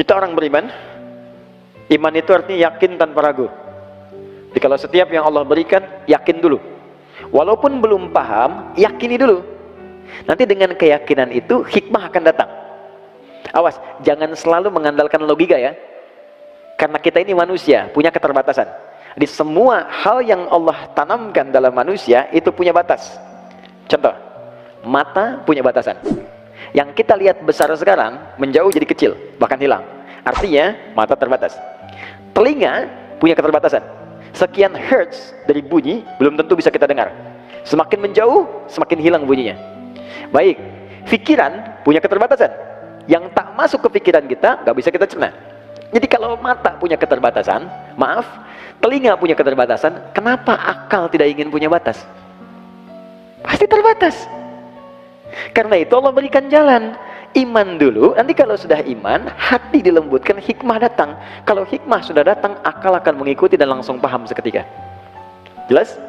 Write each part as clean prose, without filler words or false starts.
Kita orang beriman, iman itu artinya yakin tanpa ragu. Jadi kalau setiap yang Allah berikan, yakin dulu. Walaupun belum paham, yakini dulu. Nanti dengan keyakinan itu, hikmah akan datang. Awas, jangan selalu mengandalkan logika ya. Karena kita ini manusia, punya keterbatasan. Di semua hal yang Allah tanamkan dalam manusia, itu punya batas. Contoh, mata punya batasan. Yang kita lihat besar sekarang, menjauh jadi kecil, bahkan hilang. Artinya, mata terbatas. Telinga punya keterbatasan. Sekian hertz dari bunyi, belum tentu bisa kita dengar. Semakin menjauh, semakin hilang bunyinya. Baik, pikiran punya keterbatasan. Yang tak masuk ke pikiran kita, nggak bisa kita cerna. Jadi kalau mata punya keterbatasan, maaf, telinga punya keterbatasan, kenapa akal tidak ingin punya batas? Pasti terbatas. Karena itu Allah berikan jalan. Iman dulu, nanti kalau sudah iman, hati dilembutkan, hikmah datang. Kalau hikmah sudah datang, akal akan mengikuti dan langsung paham seketika. Jelas?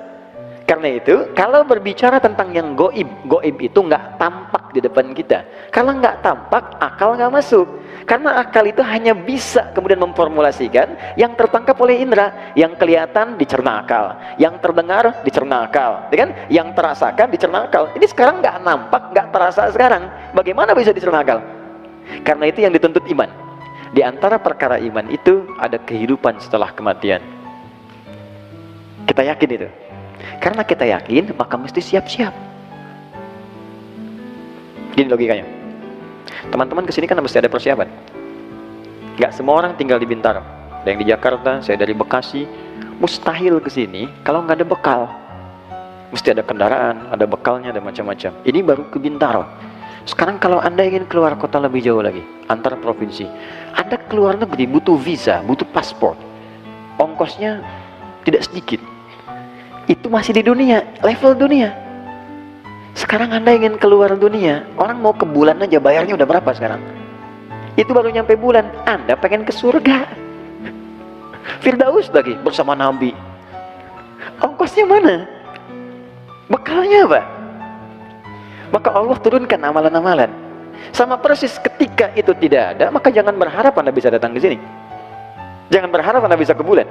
Karena itu, kalau berbicara tentang yang goib, goib itu nggak tampak di depan kita. Kalau nggak tampak, akal nggak masuk. Karena akal itu hanya bisa kemudian memformulasikan yang tertangkap oleh indera, yang kelihatan dicerna akal, yang terdengar dicerna akal, kan? Yang terasakan dicerna akal. Ini sekarang nggak nampak, nggak terasa sekarang. Bagaimana bisa dicerna akal? Karena itu yang dituntut iman. Di antara perkara iman itu ada kehidupan setelah kematian. Kita yakin itu. Karena kita yakin, maka mesti siap-siap. Gini logikanya. Teman-teman kesini kan mesti ada persiapan. Gak semua orang tinggal di Bintaro. Ada yang di Jakarta, saya dari Bekasi. Mustahil kesini kalau nggak ada bekal. Mesti ada kendaraan, ada bekalnya, ada macam-macam. Ini baru ke Bintaro. Sekarang kalau Anda ingin keluar kota lebih jauh lagi, antar provinsi, Anda keluar negeri butuh visa, butuh paspor. Ongkosnya tidak sedikit. Itu masih di dunia, level dunia. Sekarang Anda ingin keluar dunia, orang mau ke bulan aja bayarnya udah berapa sekarang? Itu baru nyampe bulan, Anda pengen ke surga. Firdaus lagi bersama Nabi. Ongkosnya mana? Bekalnya apa? Maka Allah turunkan amalan-amalan. Sama persis ketika itu tidak ada, maka jangan berharap Anda bisa datang ke sini. Jangan berharap Anda bisa ke bulan.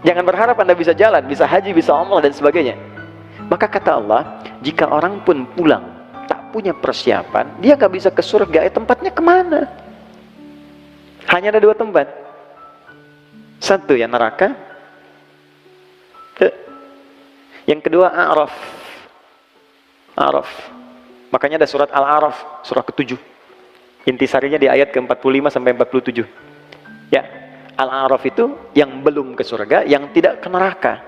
Jangan berharap Anda bisa jalan, bisa haji, bisa umrah dan sebagainya. Maka kata Allah, jika orang pun pulang tak punya persiapan, dia gak bisa ke surga. Tempatnya kemana? Hanya ada dua tempat. Satu ya neraka, yang kedua A'raf. A'raf. Makanya ada surat Al-A'raf, surah ke-7. Intisarinya di ayat ke-45 sampai 47. Ya, Al-A'raf itu yang belum ke surga, yang tidak ke neraka.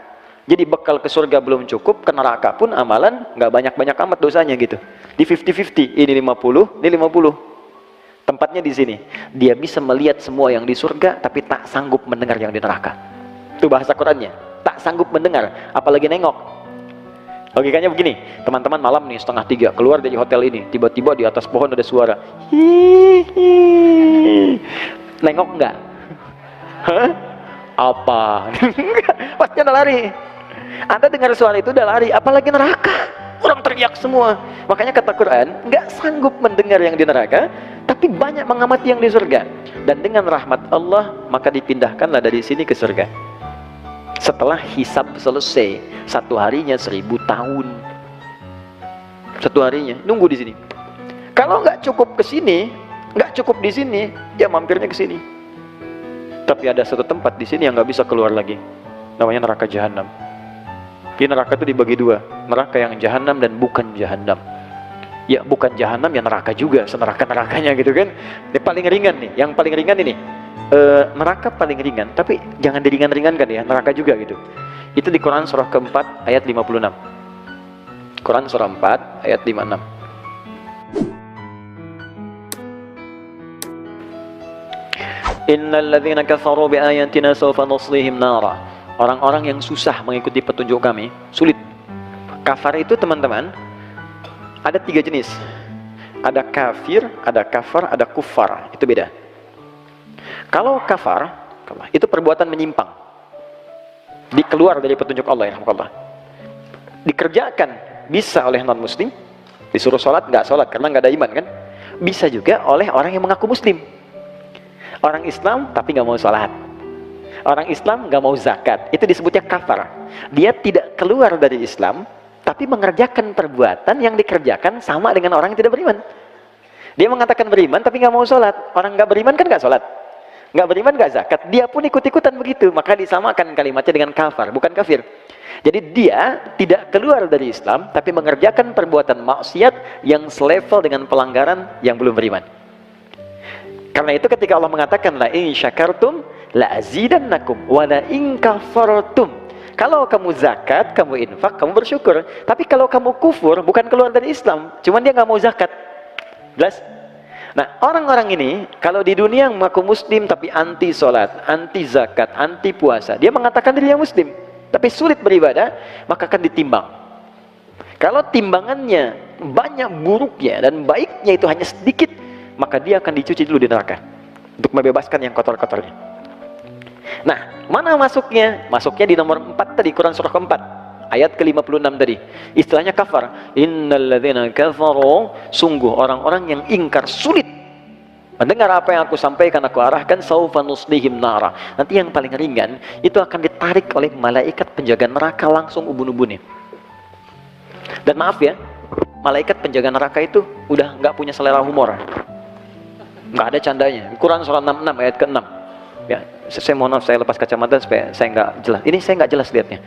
Jadi bekal ke surga belum cukup, ke neraka pun amalan nggak banyak-banyak amat dosanya gitu. Di 50-50, ini 50, ini 50. Tempatnya di sini. Dia bisa melihat semua yang di surga, tapi tak sanggup mendengar yang di neraka. Itu bahasa Qurannya. Tak sanggup mendengar, apalagi nengok. Logikanya begini, teman-teman malam nih 2:30 keluar dari hotel ini, tiba-tiba di atas pohon ada suara. Hihihi. Nengok nggak? Hah? Apa? Pasti ada lari. Anda dengar suara itu udah lari, apalagi neraka. Orang teriak semua. Makanya kata Quran, nggak sanggup mendengar yang di neraka, tapi banyak mengamati yang di surga. Dan dengan rahmat Allah, maka dipindahkanlah dari sini ke surga. Setelah hisab selesai, satu harinya 1000 tahun. Satu harinya, nunggu di sini. Kalau nggak cukup ke sini, nggak cukup di sini, ya mampirnya ke sini. Tapi ada satu tempat di sini yang nggak bisa keluar lagi, namanya neraka jahanam. Di neraka itu dibagi dua, neraka yang jahanam dan bukan jahanam. Ya bukan jahanam ya neraka juga, seneraka-nerakanya gitu kan. Ini paling ringan nih, yang paling ringan ini neraka paling ringan, tapi jangan diringan-ringankan ya, neraka juga gitu. Itu di Quran surah ke-4 ayat 56. Quran surah 4 ayat 56. Innal ladzina kafaru bi ayatina sawfa nuslihim nara. Orang-orang yang susah mengikuti petunjuk kami, sulit. Kafar itu teman-teman ada 3 jenis. Ada kafir, ada kafar, ada kufar. Itu beda. Kalau kafar itu perbuatan menyimpang, dikeluar dari petunjuk Allah ya, Allah. Dikerjakan bisa oleh non muslim, disuruh sholat nggak sholat karena nggak ada iman kan. Bisa juga oleh orang yang mengaku muslim. Orang Islam tapi nggak mau sholat. Orang Islam nggak mau zakat. Itu disebutnya kafar. Dia tidak keluar dari Islam, tapi mengerjakan perbuatan yang dikerjakan sama dengan orang yang tidak beriman. Dia mengatakan beriman tapi nggak mau sholat. Orang nggak beriman kan nggak sholat, nggak beriman nggak zakat. Dia pun ikut-ikutan begitu. Maka disamakan kalimatnya dengan kafar, bukan kafir. Jadi dia tidak keluar dari Islam, tapi mengerjakan perbuatan maksiat yang selevel dengan pelanggaran yang belum beriman. Karena itu ketika Allah mengatakan la in syakartum la azidannakum wa la in kafartum. Kalau kamu zakat, kamu infak, kamu bersyukur. Tapi kalau kamu kufur, bukan keluar dari Islam, cuman dia nggak mau zakat. Jelas? Nah, orang-orang ini kalau di dunia mengaku muslim tapi anti sholat, anti zakat, anti puasa, dia mengatakan dirinya muslim, tapi sulit beribadah, maka akan ditimbang. Kalau timbangannya banyak buruknya dan baiknya itu hanya sedikit, maka dia akan dicuci dulu di neraka untuk membebaskan yang kotor-kotornya. Nah, mana masuknya? Masuknya di nomor 4 tadi, Quran surah keempat, ayat ke-56 tadi. Istilahnya kafar. Innalladzina kafaru, sungguh orang-orang yang ingkar, sulit mendengar apa yang aku sampaikan, aku arahkan, saufa nuslihim nara. Nanti yang paling ringan itu akan ditarik oleh malaikat penjaga neraka langsung ubun-ubunnya. Dan maaf ya, malaikat penjaga neraka itu udah nggak punya selera humor, nggak ada candanya. Quran surah 66 ayat ke-6 ya. Saya mohon maaf, saya lepas kacamata supaya saya nggak jelas. Ini saya nggak jelas lihatnya.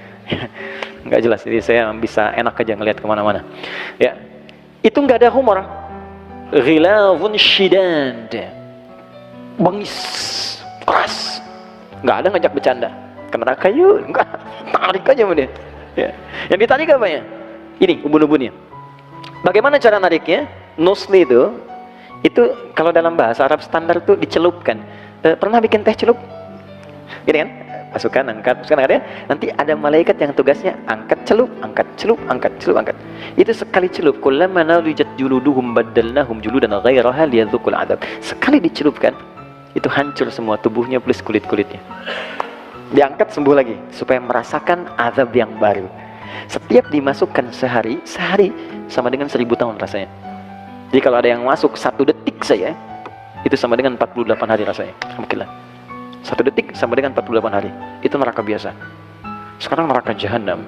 Nggak jelas, jadi saya bisa enak aja ngelihat kemana-mana ya. Itu nggak ada humor. Ghilazun shidad, bengis, keras, nggak ada ngajak bercanda. Ke neraka yuk, nggak, tarik aja sama dia ya. Yang ditarik apa ya? Ini ubun-ubunnya. Bagaimana cara nariknya? Nusli itu kalau dalam bahasa Arab standar tuh dicelupkan. Pernah bikin teh celup? Gini kan? Masukkan, angkat, masukkan, angkat ya. Nanti ada malaikat yang tugasnya angkat celup, angkat celup, angkat celup, angkat. Itu sekali celup, kullama nadijat juluduhum baddalnahum juludan ghairaha liyadzuqul adzab. Sekali dicelupkan, itu hancur semua tubuhnya plus kulit-kulitnya. Diangkat sembuh lagi supaya merasakan azab yang baru. Setiap dimasukkan sehari sama dengan 1000 tahun rasanya. Jadi kalau ada yang masuk 1 detik saja, itu sama dengan 48 hari rasanya. Alhamdulillah. 1 detik sama dengan 48 hari. Itu neraka biasa. Sekarang neraka jahanam.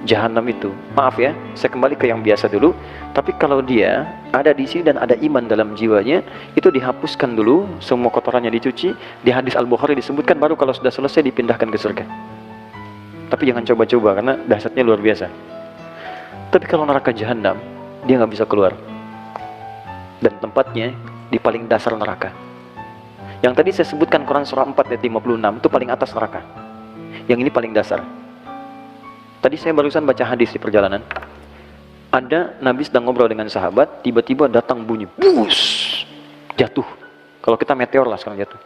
Jahanam itu, maaf ya, saya kembali ke yang biasa dulu. Tapi kalau dia ada di sini dan ada iman dalam jiwanya, itu dihapuskan dulu, semua kotorannya dicuci. Di hadis Al-Bukhari disebutkan, baru kalau sudah selesai dipindahkan ke surga. Tapi jangan coba-coba karena dahsyatnya luar biasa. Tapi kalau neraka jahanam, dia nggak bisa keluar. Dan tempatnya di paling dasar neraka. Yang tadi saya sebutkan Quran surah 4 ayat 56 itu paling atas neraka. Yang ini paling dasar. Tadi saya barusan baca hadis di perjalanan. Ada Nabi sedang ngobrol dengan sahabat, tiba-tiba datang bunyi, bus, jatuh. Kalau kita meteor lah sekarang jatuh.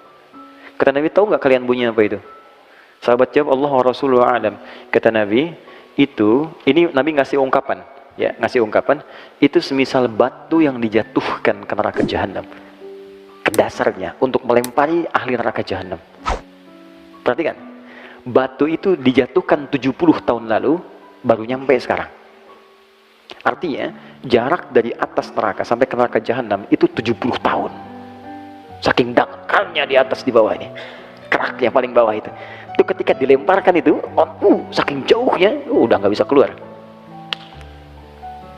Kata Nabi, tahu nggak kalian bunyi apa itu? Sahabat jawab, Allah wa Rasulullah a'lam. Kata Nabi, ini Nabi ngasih ungkapan, ya, ngasih ungkapan, itu semisal batu yang dijatuhkan ke neraka jahanam. Ke dasarnya untuk melempari ahli neraka jahanam. Perhatikan, batu itu dijatuhkan 70 tahun lalu baru nyampe sekarang. Artinya jarak dari atas neraka sampai ke neraka jahanam itu 70 tahun. Saking dangkalnya di atas di bawah ini, keraknya paling bawah itu ketika dilemparkan itu, saking jauhnya udah nggak bisa keluar.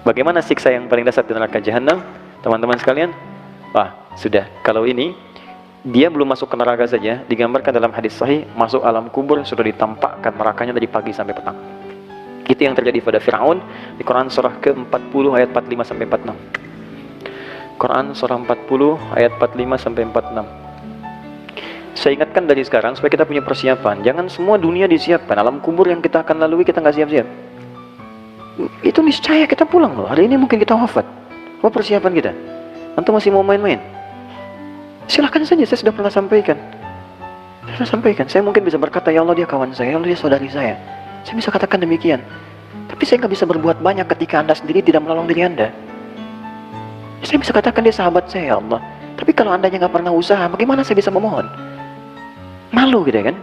Bagaimana siksa yang paling dasar di neraka jahanam, teman-teman sekalian? Wah, sudah, kalau ini dia belum masuk ke neraka saja, digambarkan dalam hadis sahih, masuk alam kubur sudah ditampakkan nerakanya dari pagi sampai petang. Itu yang terjadi pada Fir'aun di Quran surah ke-40 ayat 45 sampai 46. Quran surah 40 ayat 45 sampai 46. Saya ingatkan dari sekarang supaya kita punya persiapan. Jangan semua dunia disiapkan, alam kubur yang kita akan lalui kita nggak siap-siap. Itu niscaya kita pulang loh. Hari ini mungkin kita wafat. Apa persiapan kita? Antum masih mau main-main? Silahkan saja, saya sudah pernah sampaikan. Saya mungkin bisa berkata, ya Allah dia kawan saya, ya Allah dia saudari saya. Saya bisa katakan demikian. Tapi saya nggak bisa berbuat banyak ketika Anda sendiri tidak menolong diri Anda. Saya bisa katakan dia sahabat saya, ya Allah. Tapi kalau Andanya nggak pernah usaha, bagaimana saya bisa memohon? Malu gitu kan?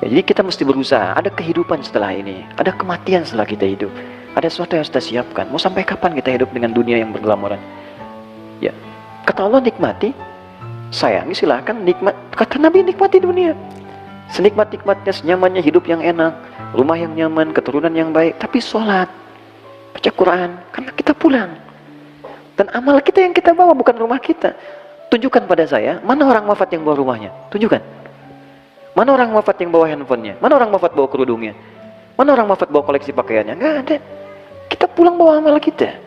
Ya, jadi kita mesti berusaha. Ada kehidupan setelah ini, ada kematian setelah kita hidup. Ada sesuatu yang sudah siapkan. Mau sampai kapan kita hidup dengan dunia yang bergelamuran? Ya, kata Allah nikmati. sayangi, silahkan nikmat. Kata Nabi, nikmati dunia senikmat-nikmatnya, senyamannya, hidup yang enak, rumah yang nyaman, keturunan yang baik, tapi sholat, baca Quran, karena kita pulang. Dan amal kita yang kita bawa, bukan rumah kita. Tunjukkan pada saya, mana orang wafat yang bawa rumahnya? Tunjukkan. Mana orang wafat yang bawa handphonenya? Mana orang wafat bawa kerudungnya? Mana orang wafat bawa koleksi pakaiannya? Nggak ada. Kita pulang bawa amal kita.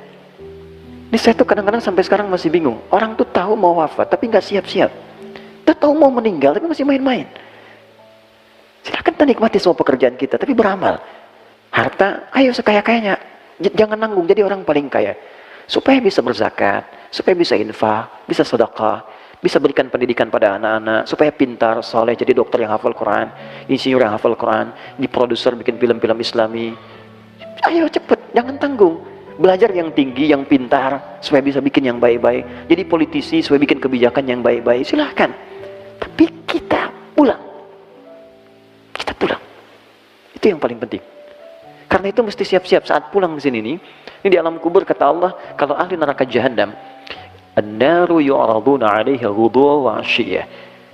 Ini saya tuh kadang-kadang sampai sekarang masih bingung. Orang tuh tahu mau wafat, tapi nggak siap-siap. Kita tahu mau meninggal, tapi masih main-main. Silakan kita nikmati semua pekerjaan kita, tapi beramal. Harta, ayo sekaya-kayanya. Jangan nanggung jadi orang paling kaya. Supaya bisa berzakat, supaya bisa infak, bisa sedekah, bisa berikan pendidikan pada anak-anak, supaya pintar, soleh, jadi dokter yang hafal Quran, insinyur yang hafal Quran, di produser bikin film-film Islami. Ayo cepet, jangan tanggung. Belajar yang tinggi, yang pintar, supaya bisa bikin yang baik-baik. Jadi politisi, supaya bikin kebijakan yang baik-baik. Silahkan. Tapi kita pulang. Kita pulang. Itu yang paling penting. Karena itu mesti siap-siap saat pulang ke sini nih. Ini di alam kubur kata Allah, kalau ahli neraka Jahannam, an-naru yu'raduna 'alaiha ghuduwan wa 'ashiyah.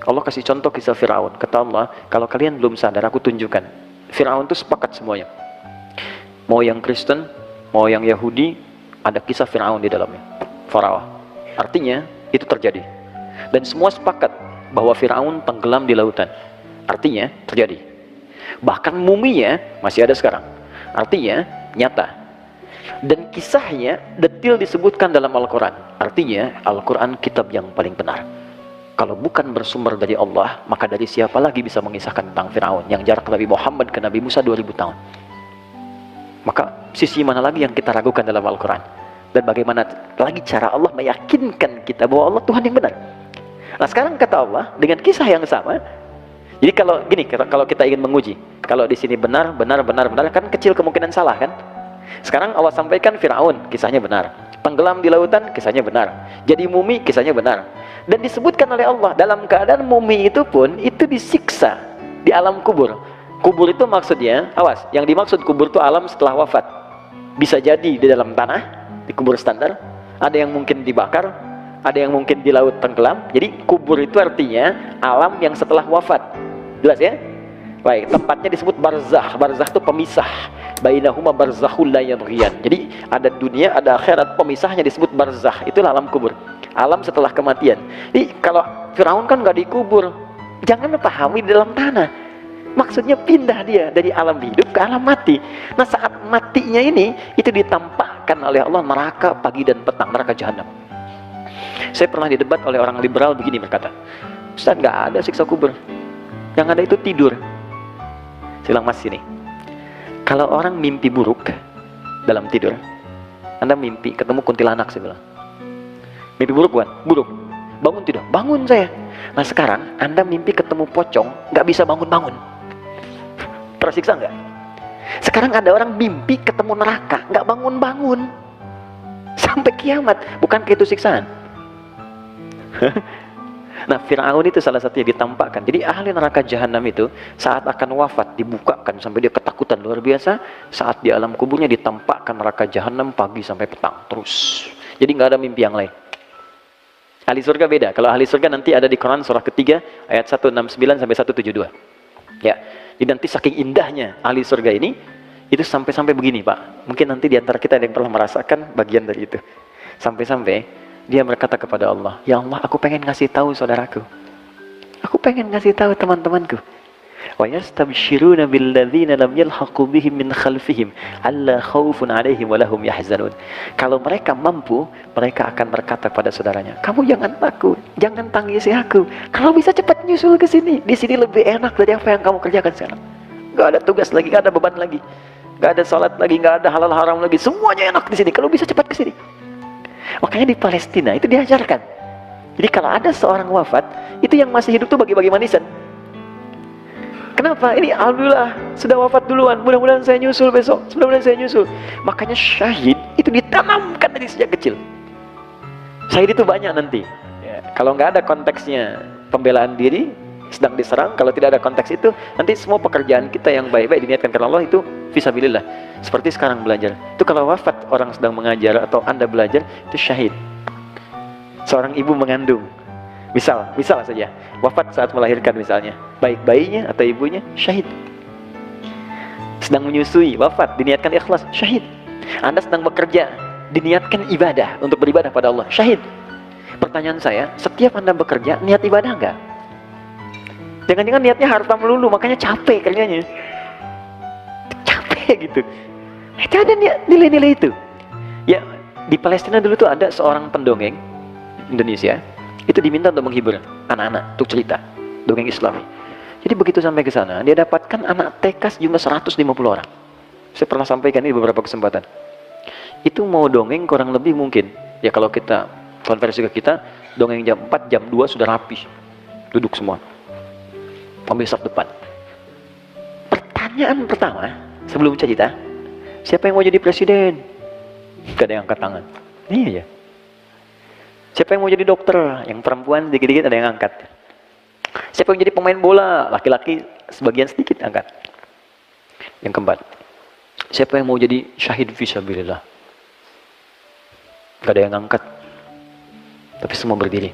Allah kasih contoh kisah Firaun. Kata Allah, kalau kalian belum sadar, aku tunjukkan. Firaun itu sepakat semuanya. Mau yang Kristen, mau yang Yahudi, ada kisah Firaun di dalamnya. Farawa. Artinya, itu terjadi. Dan semua sepakat bahwa Firaun tenggelam di lautan. Artinya, terjadi. Bahkan muminya masih ada sekarang. Artinya, nyata. Dan kisahnya detil disebutkan dalam Al-Quran. Artinya, Al-Quran kitab yang paling benar. Kalau bukan bersumber dari Allah, maka dari siapa lagi bisa mengisahkan tentang Firaun yang jarak Nabi Muhammad ke Nabi Musa 2000 tahun? Maka sisi mana lagi yang kita ragukan dalam Al-Quran? Dan bagaimana lagi cara Allah meyakinkan kita bahwa Allah Tuhan yang benar? Nah sekarang kata Allah dengan kisah yang sama. Jadi kalau gini, kalau kita ingin menguji, kalau di sini benar, kan kecil kemungkinan salah kan? Sekarang Allah sampaikan Firaun, kisahnya benar. Tenggelam di lautan, kisahnya benar. Jadi mumi, kisahnya benar. Dan disebutkan oleh Allah, dalam keadaan mumi itu pun, itu disiksa di alam kubur. Kubur itu maksudnya, awas, yang dimaksud kubur itu alam setelah wafat. Bisa jadi di dalam tanah, di kubur standar. Ada yang mungkin dibakar, ada yang mungkin di laut tenggelam. Jadi kubur itu artinya alam yang setelah wafat. Jelas ya? Baik, tempatnya disebut barzakh. Barzakh itu pemisah. Bainahuma barzakhul la yabghiyan. Jadi ada dunia, ada akhirat, pemisahnya disebut barzakh. Itulah alam kubur. Alam setelah kematian. Jadi kalau Firaun kan nggak dikubur, jangan pahami di dalam tanah. Maksudnya pindah dia dari alam hidup ke alam mati. Nah saat matinya ini, itu ditampakkan oleh Allah neraka pagi dan petang, neraka Jahannam. Saya pernah didebat oleh orang liberal begini berkata, Ustaz nggak ada siksa kubur. Yang ada itu tidur. Saya bilang, Mas sini. Kalau orang mimpi buruk dalam tidur, Anda mimpi ketemu kuntilanak, saya bilang. Mimpi buruk bukan? Buruk. Bangun tidak? Bangun saya. Nah sekarang Anda mimpi ketemu pocong, nggak bisa bangun-bangun. Tersiksa nggak? Sekarang ada orang mimpi ketemu neraka, nggak bangun-bangun sampai kiamat. Bukankah itu siksaan? Nah Firaun itu salah satunya ditampakkan. Jadi ahli neraka Jahannam itu saat akan wafat dibukakan sampai dia ketakutan luar biasa. Saat di alam kuburnya ditampakkan neraka Jahannam pagi sampai petang terus. Jadi nggak ada mimpi yang lain. Ahli surga beda. Kalau ahli surga nanti ada di Quran surah ketiga ayat 169 sampai 172. Ya. Jadi nanti saking indahnya ahli surga ini, itu sampai-sampai begini Pak. Mungkin nanti di antara kita ada yang pernah merasakan bagian dari itu. Sampai-sampai dia berkata kepada Allah, ya Allah, aku pengen ngasih tahu saudaraku. Aku pengen ngasih tahu teman-temanku. Wa yastabshiruna billadzina lam yalhaqu bihim min khalfihim alla khaufun 'alaihim wa lahum yahzanun. Kalau mereka mampu, mereka akan berkata pada saudaranya, kamu jangan takut, jangan tangisi aku. Kalau bisa cepat nyusul ke sini. Di sini lebih enak dari apa yang kamu kerjakan sekarang. Gak ada tugas lagi, gak ada beban lagi. Gak ada salat lagi, gak ada halal haram lagi. Semuanya enak di sini. Kalau bisa cepat ke sini. Makanya di Palestina itu diajarkan. Jadi kalau ada seorang wafat, itu yang masih hidup tuh bagi-bagi manisan. Kenapa? Ini alhamdulillah sudah wafat duluan. Mudah-mudahan saya nyusul besok. Mudah-mudahan saya nyusul. Makanya syahid itu ditanamkan dari sejak kecil. Syahid itu banyak nanti. Ya, kalau nggak ada konteksnya pembelaan diri, sedang diserang. Kalau tidak ada konteks itu, nanti semua pekerjaan kita yang baik-baik diniatkan karena Allah itu fisabilillah. Seperti sekarang belajar. Itu kalau wafat orang sedang mengajar atau Anda belajar, itu syahid. Seorang ibu mengandung. Misal saja, wafat saat melahirkan misalnya, baik bayinya atau ibunya, syahid. Sedang menyusui, wafat, diniatkan ikhlas, syahid. Anda sedang bekerja, diniatkan ibadah, untuk beribadah pada Allah, syahid. Pertanyaan saya, setiap Anda bekerja, niat ibadah enggak? Jangan-jangan niatnya harta melulu, makanya capek kerjanya. Capek gitu. Itu ada nilai-nilai itu. Ya, di Palestina dulu tuh ada seorang pendongeng Indonesia, itu diminta untuk menghibur anak-anak, untuk cerita dongeng Islam. Jadi begitu sampai ke sana, dia dapatkan anak TK jumlah 150 orang. Saya pernah sampaikan ini beberapa kesempatan. Itu mau dongeng kurang lebih mungkin, ya kalau kita konversi ke kita, dongeng jam 4, jam 2 sudah rapi. Duduk semua. Ambil saf depan. Pertanyaan pertama, sebelum cerita, siapa yang mau jadi presiden? Gak ada yang angkat tangan. Iya ya. Siapa yang mau jadi dokter? Yang perempuan sedikit-sedikit ada yang angkat. Siapa yang jadi pemain bola? Laki-laki sebagian sedikit angkat. Yang keempat, siapa yang mau jadi syahid fisabilillah? Gak ada yang angkat. Tapi semua berdiri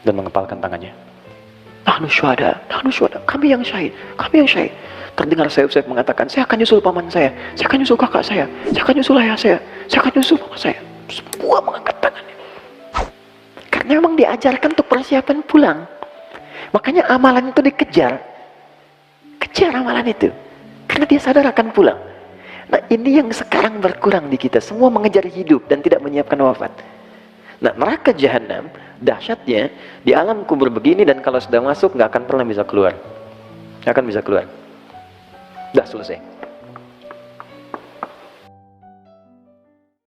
dan mengepalkan tangannya. Nahnu syuhada, kami yang syahid, kami yang syahid. Terdengar sayup-sayup mengatakan, saya akan nyusul paman saya akan nyusul kakak saya akan nyusul ayah saya akan nyusul mama saya. Semua mengangkat tangannya. Karena memang diajarkan untuk persiapan pulang. Makanya amalan itu dikejar. Kejar amalan itu. Karena dia sadar akan pulang. Nah, ini yang sekarang berkurang di kita. Semua mengejar hidup dan tidak menyiapkan wafat. Nah, neraka jahanam dahsyatnya di alam kubur begini, dan kalau sudah masuk nggak akan pernah bisa keluar. Nggak akan bisa keluar. Dah selesai.